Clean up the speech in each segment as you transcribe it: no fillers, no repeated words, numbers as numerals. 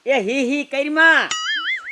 એ હી કરીમાં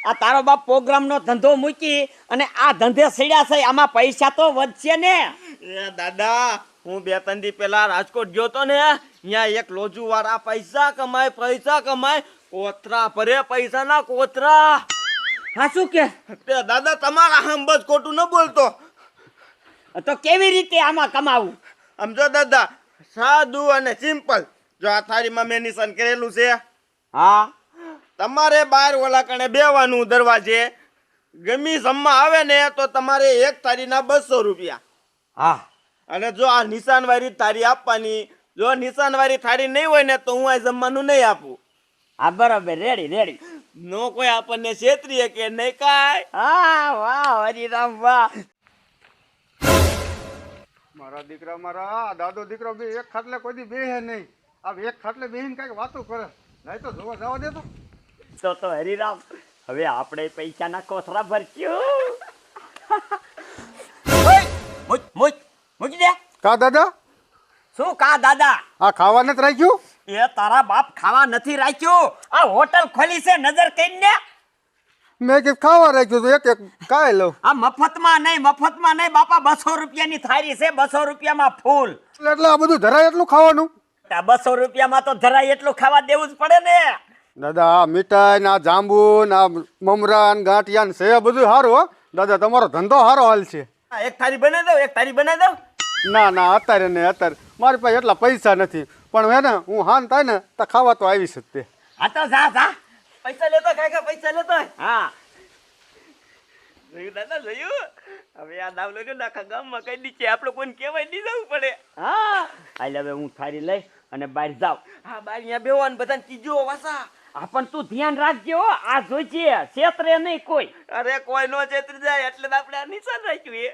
આ તારો બાપ પ્રોગ્રામનો ધંધો મૂકી અને આ ધંધે સડ્યા છે, આમાં પૈસા તો વધશે ને. એ દાદા, હું 2-3 દી પહેલા રાજકોટ ગયો તો ને, અહીંયા એક લોજુ વાળા પૈસા કમાય, કોતરા ભરે પૈસાના કોતરા. હા શું કે તે દાદા તમારા હમ બસ ખોટું ન બોલતો. તો કેવી રીતે આમાં કમાવું? સમજો દાદા, સાદું અને સિમ્પલ. જો આ થાળીમાં મેં નિશાન કરેલું છે, હા તમારે બહાર ઓલા કણે બેવાનું દરવાજે. ગમી જમવા આવે ને તો તમારે એક થાળીના 200 રૂપિયા. હા અને જો આ નિશાન વાળી થાળી આપવાની. જો નિશાન વાળી થાળી નહીં હોય ને તો હું આ જમવાનું નહીં આપું. હા બરાબર, રેડી. નો કોઈ આપણને છેતરીએ કે નહીં કાંઈ. હા વાહ હરિરામ વાહ. મારા દીકરા, મારા દાદો દીકરો બે એક ખાટલે કોઈ દી બેહે નહીં. આ એક ખાટલે બેહીને કઈક વાતો કરે, નહીં તો જોવા જવા દે તો હરિરામ, હવે આપણે પૈસાના કોથળા ભરશું. મૂકી દે. કા દાદા, શું કા દાદા? આ ખાવા નથી રાખ્યું? એ તારા બાપ ખાવા નથી રાખ્યું. આ હોટલ ખોલી છે, નજર કરીને. મેં કીધું ખાવા રાખ્યું તો એક કાય લઉં. આ મફતમાં નહીં બાપા, 200 રૂપિયાની થાળી છે, 200 રૂપિયામાં ફૂલ. એટલે આ બધું ધરાય એટલું ખાવાનું? 200 રૂપિયામાં તો ધરાય એટલું ખાવા દેવું જ પડે ને. દાદા આ મીઠાઈ ના જાંબુ ના મમરા ને ગાંઠિયા ને છે બધું સારું હો દાદા, તમારો ધંધો સારો હાલ છે. એક થાળી બનાવી દઉં. ના અત્યારે નહીં, અત્યારે મારી પાસે એટલા પૈસા નથી. પણ હે ને હું હાન થાય ને તો ખાવા તો આવીશ જ તે. આ તો જા. પૈસા લેતો પૈસા લેતો. હા જોયું દાદા, જોયું? હવે આ દાવ લઈને આખા ગામમાં કઈ દીધી, આપણે કોઈને કહેવાય નહીં જવું પડે. હા હાલ હવે હું થાળી લઈ અને બહાર જાઉં. હા, બાર અહીંયા બેવાનું બધાને ચીજો વાસા. હા પણ તું ધ્યાન રાખજે હો, આ જોઈજે છેતરે નહીં કોઈ. અરે કોઈ નો છેતરી જાય એટલે તો આપણે આ નિશાન રાખ્યું એ.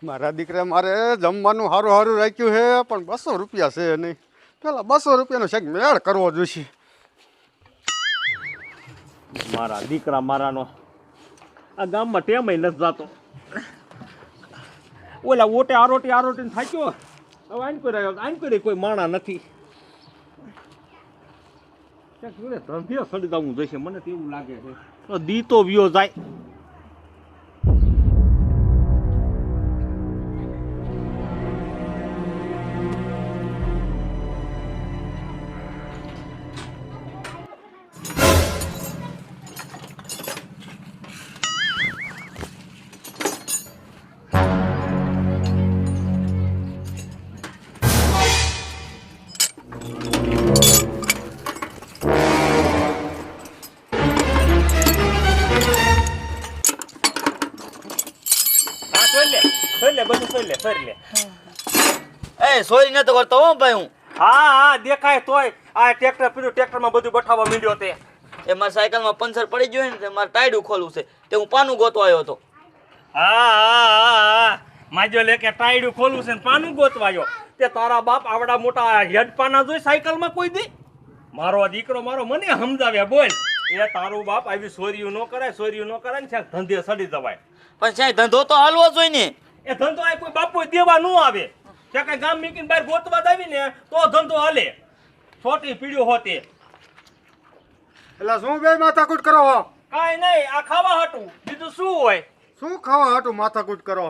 મારા દીકરા મારે જમવાનું સારું સારું રાખ્યું છે, પણ 200 રૂપિયા છે નહીં. પેલા 200 રૂપિયાનો શેક મેળ કરવો જોઈશે. મારા દીકરા મારાનો આ ગામમાં ટેમય નથી જાતો. ઓલા ઓટે આરોટી થાક્યો. હવે આઈન કોઈ માણા નથી. ધંધે સડી જવું જોઈશે, મને તો એવું લાગે છે. તો દી તો વ્યો જાય. સોરી નતો કરતો હો ભાઈ હું. હા દેખાય તોય આ ટ્રેક્ટરમાં બધું બઠાવા માંડ્યો તે. એ મારી સાયકલમાં પંચર પડી ગયું ને, મારે ટાયડું ખોલવું છે, તે હું પાનું ગોતવા આવ્યો હતો. હા માજો લેકે ટાયડું ખોલવું છે ને પાનું ગોતવાયો. તે તારા બાપ આવડા મોટા હેડ પાના જોઈ સાયકલમાં કોઈ દી? મારો દીકરો મારો મને સમજાવ્યા, બોલ. એ તારું બાપ આવી ચોરીયું ન કરાય ને ધંધે સડી જવાય. પણ સાહેબ ધંધો તો હાલવો જોઈએ ને. એ ધંધો આ કોઈ બાપુ દેવા ન આવે. ત્યાં કઈ ગામ મીકીને બહાર ગોતવા આવી ને તો ધંધો હાલે. છોટી પીડ્યો હોતે. એટલે શું બે માથાકૂટ કરો હો? કાઈ નહીં, આ ખાવા હાટું, બીજું શું હોય? શું ખાવા હાટું માથાકૂટ કરો?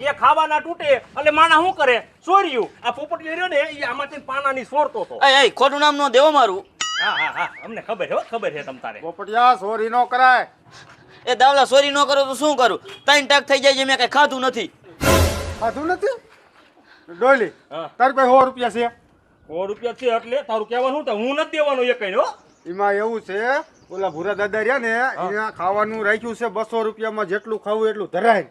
એ ખાવાના તૂટે એટલે માણા શું કરે? ચોર્યું. આ પોપટી રહ્યો ને એ આમાંથી પાનાની સોરતો હતો. એ ખોટું નામ નો દેવો મારું. હા અમને ખબર છે તમ તારે. પોપટિયા ચોરી ન કરાય. એ દાવલા ચોરી ન કરો તો શું કરું? 3 ટક થઈ જાય છે, મેં કઈ ખાધું નથી. ખાધું નથી? ડોલી હા. તારી પાસે 100 રૂપિયા છે? 100 રૂપિયા છે એટલે તારું કહેવાનું તો હું નથી દેવાનો એ કઈ. હો એમાં એવું છે, ઓલા ભૂરા દાદા રહ્યા ને અહીંયા ખાવાનું રાખ્યું છે 200 રૂપિયામાં જેટલું ખાવું એટલું ધરાય.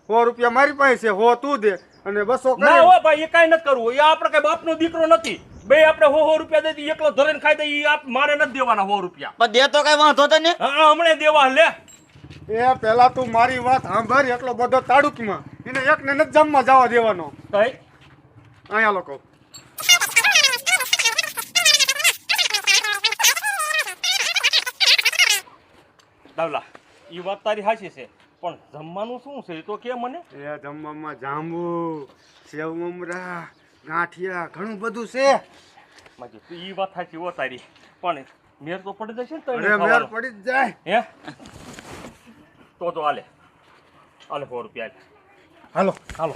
100 રૂપિયા મારી પાસે છે, 100 તું દે અને 200 ના કરે. હો ભાઈ, એ કઈ નથી કરવું. એ આપણે કઈ બાપનો દીકરો નથી. બે આપણે 100 રૂપિયા દે એકલો ધરીને ખાઈ દે. મારે નથી દેવાના 100 રૂપિયા. પણ દે તો કઈ વાંધો તને. હા હમણાં દેવા લે. એ પેલા તું મારી વાત સાંભળ. એટલો બધો તાડુકમાં એને એકને નથી જમવા જવા દેવાનો. કઈ અહીંયા લોકો દાવલા એ વાત તારી સાચી છે, પણ જમવાનું શું છે એ તો કે મને. એ જમવામાં જાંબુ, સેવ મમરા, ગાંઠિયા ઘણું બધું છે. માજી તું ઈ વાત સાચી હો તારી, પણ મેર તો પડી જશે ને તો અરે મેર પડી જ જાય. હે તો હાલે હાલે 100 રૂપિયા હાલો હાલો.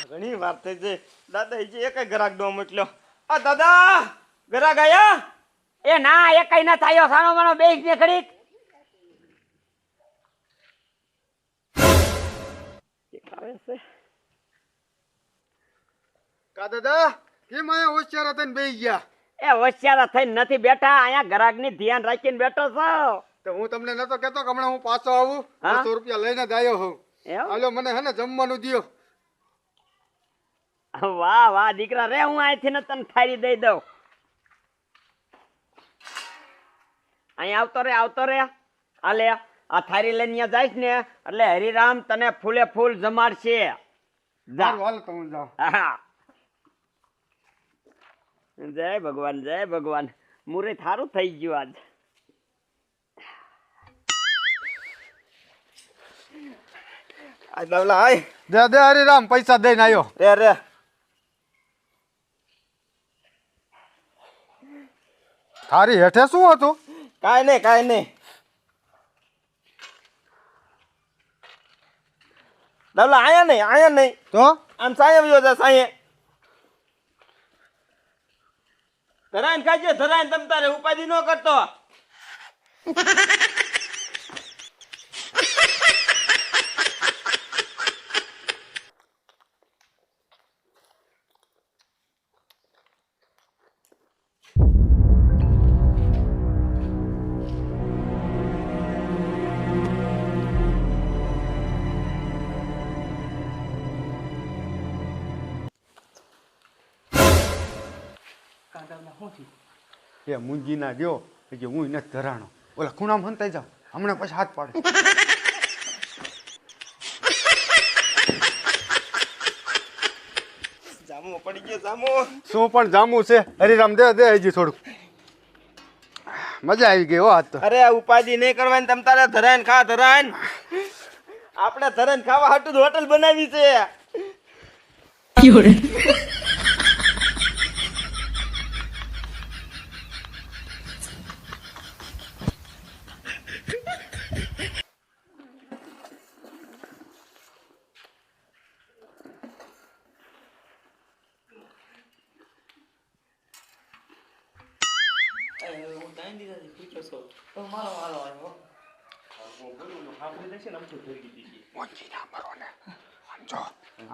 ઘણી વાર થઈ છે દાદા હજી એક ગ્રાહક નો મોકલ્યો. આ દાદા ગ્રાહક આયા? એ ના એક કઈ ના થાયો, સાનો માનો બેસ ને ખરીદ. કા દાદા કેમ આયા હોશિયાર થઈને બેસી ગયા? એ હોશિયાર થઈને નથી બેઠા, અહીંયા ગ્રાહક ની ધ્યાન રાખીને બેઠો છો. તો હું તમને નતો કેતો કે હમણાં હું પાછો આવું, હા? 200 રૂપિયા લઈને જ આવ્યો હું. એમ? હાલો મને હે ને જમવાનું દ્યો. વાહ વાહ દીકરા રે, હું અહીંથી ને તને થારી દઈ દઉં. અહીં આવતો રે હાલે. આ થારી લઈને ત્યાં જઈશ ને એટલે હરિરામ તને ફૂલે ફૂલ જમાડશે. જા. હાલો હાલો તમે જાઓ. હા. જય ભગવાન જય ભગવાન, મુહૂર્ત સારું થઈ ગયું આજ. આ દવલા આય દે દે હરિરામ, પૈસા દઈને આવ્યો. રે રે. થારી હેઠે શું હતું? કાંઈ નહીં. દવલા આયા નહીં તો આમ સાયે આવ્યો છે સાયે. ધરાઈને ખાજે, ધરાઈને તમ તારે ઉપાધિ ન કરતો. એ મુંજી ના દ્યો કે હું નથી ધરાણો. ઓલા ખૂણામાં હંતાઈ જાવ, હમણાં પછી હાથ પાડે. જામો પડી ગયો જામો. શું પણ જામું છે? હરિરામ દે દે હજી થોડુંક. મજા આવી ગઈ હો આજ તો. અરે ઉપાધિ નહીં કરવાની, તમ તારે ધરાઈને ખા ધરાઈને. આપણે ધરાઈને ખાવા હાટું હોટલ બનાવી છે.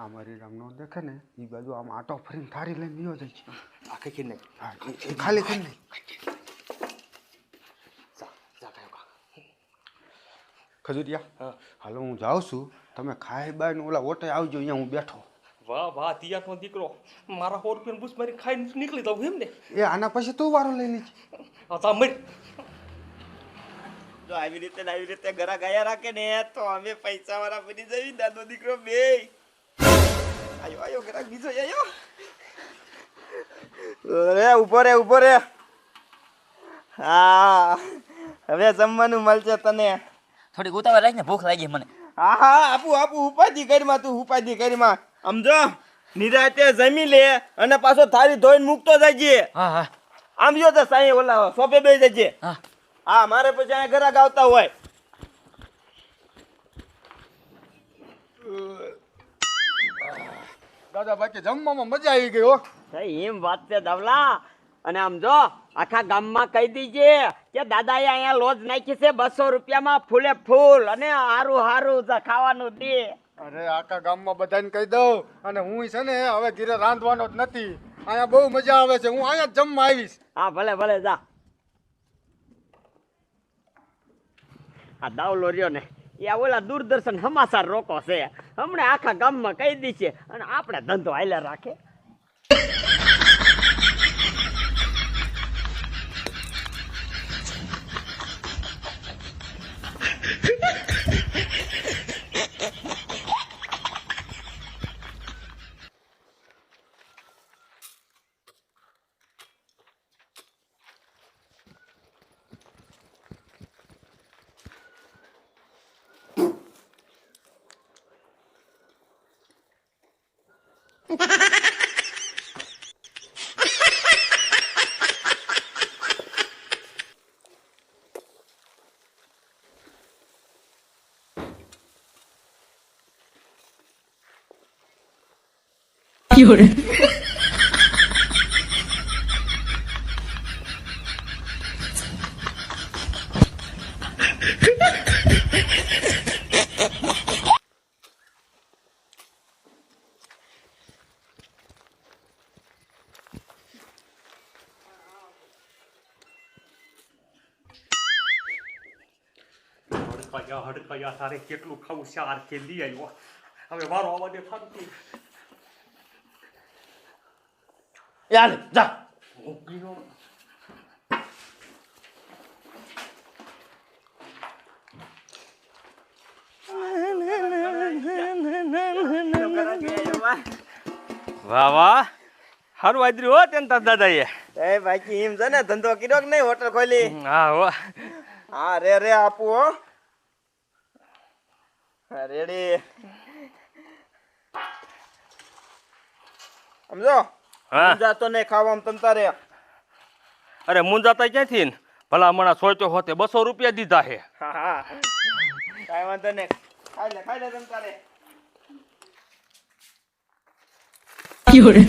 આમ હરિરામ નો દેખે ને એ બાજુ આમ આટો ફરીને થારી લઈને ગયો જાય છે. આખે ખીને હા, એ ખાલી થઈ નહીં. ખજૂરિયા હાલો હું જાઉં છું, તમે ખાઈ બાય ને ઓલા ઓટે આવજો, અહીંયા હું બેઠો. વાહ તિયાનો દીકરો, મારા 100 રૂપિયાનું બુસ મારી ખાઈને નીકળી જાવ એમ ને. એ આના પછી તું વારો લઈ લેજે. આ તા મર. જો આવી રીતે ઘરા ગયા રાખે ને તો અમે પૈસા વાળા બની જવી. દાદો દીકરો બે આયો ઘરા બીજો આયો. રે ઉભો રે. હા હવે જમવાનું મળશે તને. થોડીક ઉતાવળ રાખને, ભૂખ લાગી મને. હા આપું ઉપાધિ કરીમાં. તું ઉપાધિ કરીમાં સમજો. નિરાતે જમી લે અને પાછો થાળી ધોઈને મૂકતો જજે. હા આમ જો તો સાંઈ ઓલા સોપે બેસી જજે. હા મારે પછી અહીંયા ઘરાક આવતા હોય. દાદા બાકી જમવામાં મજા આવી ગઈ હો. એમ વાત છે દવલા. અને આમ જો આખા ગામમાં કહી દીજે કે દાદાએ અહીંયા લોજ નાખી છે 200 રૂપિયામાં ફૂલે ફૂલ, અને હારું ખાવાનું દે. અરે આખા ગામમાં બધાને કહી દઉં. અને હું છે ને હવે ઘીરે રાંધવાનો જ નથી. અહીંયા બહુ મજા આવે છે, હું અહીંયા જ જમવા આવીશ. હા ભલે જા. આ દાવલો રહ્યો ને એ ઓલા દૂરદર્શન સમાચાર રોકો છે, હમણાં આખા ગામમાં કહી દી છે અને આપણે ધંધો હાલ્યા રાખે. 有人， હડકયા તારે કેટલું ખાવું ચાર કે લઈ આવ્યો હવે વારો આવવા દે થારું કે યાર જા વાહ વાહ હારું આદર્યું હો તેન તાર દાદાએ એ બાકી એમ છે ને ધંધો કર્યો કે નહીં હોટલ ખોલી હા હો હા રે આપું હો હા રેડી સમજો હા જાતો ને ખાવામાં તમ તારે અરે મુંજાતા ક્યાંથી ને ભલા મણા સોચ્યો હોતે 200 રૂપિયા દીધા હે હા હા કાંઈ વાંધો નહીં ખાઈ લે તમ તારે 有人，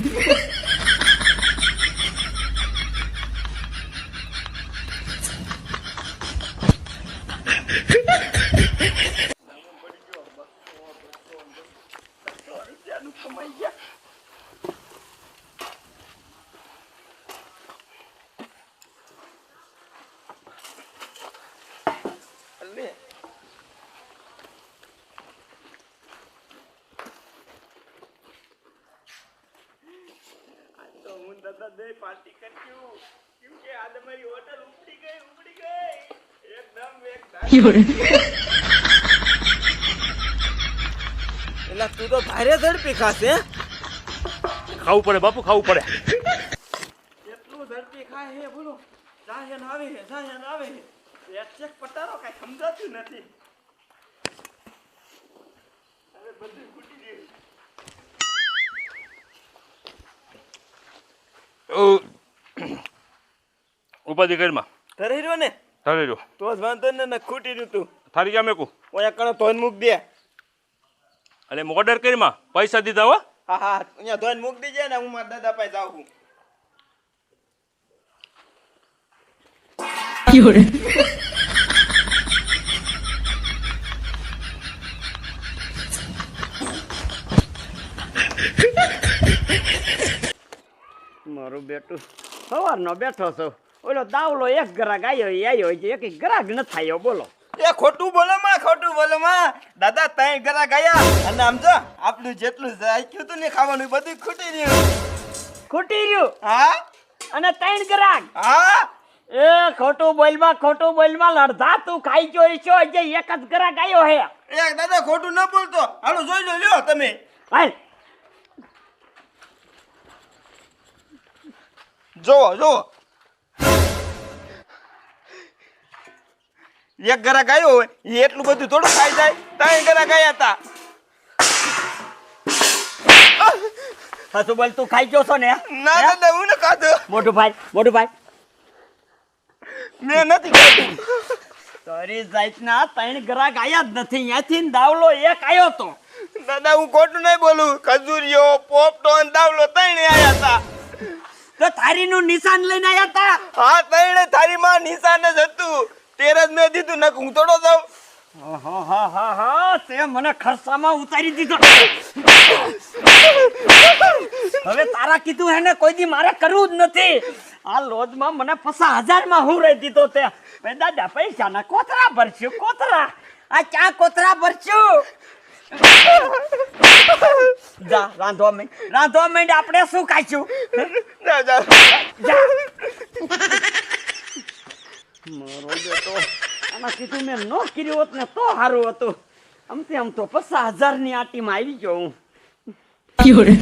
પાર્ટી કરશું કેમ કે આ તમારી હોટલ ઉપડી ગઈ એકદમ એક 有人， એટલે તું તો ભારે ઝડપી ખાશે ખાવું પડે બાપુ ખાવું પડે એટલું ઝડપી ખાય હે બોલો જાહેન આવે હે એક ચેક પટારો કાંઈ સમજાતું નથી હવે બધું ખૂટી ગયું ઉપાધિ કરીમાં ઘરે રહ્યો ને તારે જો તો જ વાંધો ને ખૂટી રહ્યું તું થારી ક્યાં મેકું ઓયા કણે ધોઈને મૂક દે એટલે ઓર્ડર કરીમાં પૈસા દીધા હો હા હા અહીંયા ધોઈને મૂક દીજે ને હું મારા દાદા પાસે જાઉં છું 有人， મારું બેટું સવારનો બેઠો છો ઓલો દાવલો એક ગ્રાહક આવ્યો છે એક ગ્રાહક ન થયો બોલો એ ખોટું બોલો માં દાદા તઈ ગ્રાહક આયા અને આમ જો આપણું જેટલું રાખ્યું હતું ને ખાવાનું બધું ખૂટી રહ્યું હા અને તઈ ગ્રાહક હા એ ખોટું બોલમાં લડધા તું ખાઈ ગયો છો જે એક જ ગ્રાહક આવ્યો હે એ દાદા ખોટું ન બોલતો હાલો જોઈ લ્યો તમે હાલ જો એક ગ્રાહક આવ્યો હોય એ એટલું બધું થોડું ખાઈ જાય ત્રણ ગ્રાહક આવ્યા હતા સાસુ બોલ તું ખાઈ ગયો છો ને ના દાદા હું ન ખાધો મોટું ભાઈ મેં નથી ખાધું તારી જાતના ત્રણ ગ્રાહક આયા જ નથી અહીંયાથી દાવલો એક આવ્યો તો દાદા હું ખોટું નહીં બોલું ખજૂરિયો પોપટોન દાવલો ત્રણ આયા હતા તો થારીનું નિશાન લઈને આયા હતા હા ત્રણે થારીમાં નિશાન જ હતું તેર જ મેં દીધું ને હું થોડો જાઉં હા તે મને ખર્ચામાં ઉતારી દીધો હવે તારા કીધું હે ને કોઈ દી મારે કરવું જ નથી આ લોજમાં મને 50,000 માં હું રહી દીધો તે ભાઈ દાદા પૈસા ના કોતરા ભરશું આ ક્યાં કોતરા ભરશું જા રાંધવા માંડ આપણે શું ખાઈશું મારો બેટો આના કીધું મેં ન કર્યું હોત ને તો સારું હતું આમ તો 50,000 ની આટીમાં આવી ગયો હું 有人，